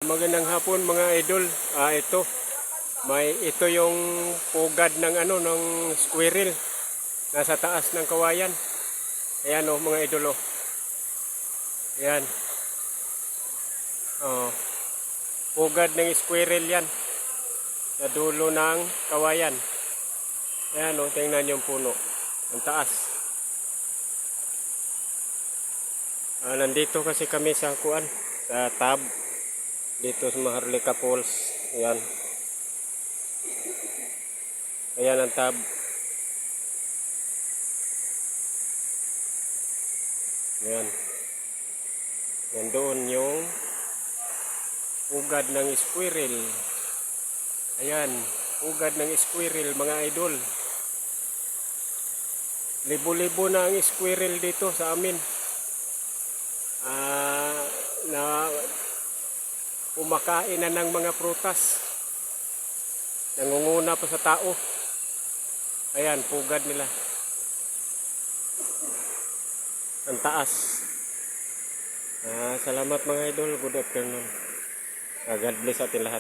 Magandang hapon mga idol. Ito yung pugad ng ng squirrel nasa taas ng kawayan. Ayan mga idol Ayan. Pugad ng squirrel 'yan sa dulo ng kawayan. Ayan tingnan yung puno. Ang taas. Nandito kasi kami sa sa tab dito sa Maharlika Falls. Ayan. Ayan ang tab. Ayan. Nandoon yung pugad ng squirrel. Ayan, pugad ng squirrel mga idol. Libo-libo na ang squirrel dito sa amin. Na kumakain na ng mga prutas. Nangunguna pa sa tao. Ayan, pugad nila. Ang taas. Salamat mga idol. Good afternoon. God bless atin lahat.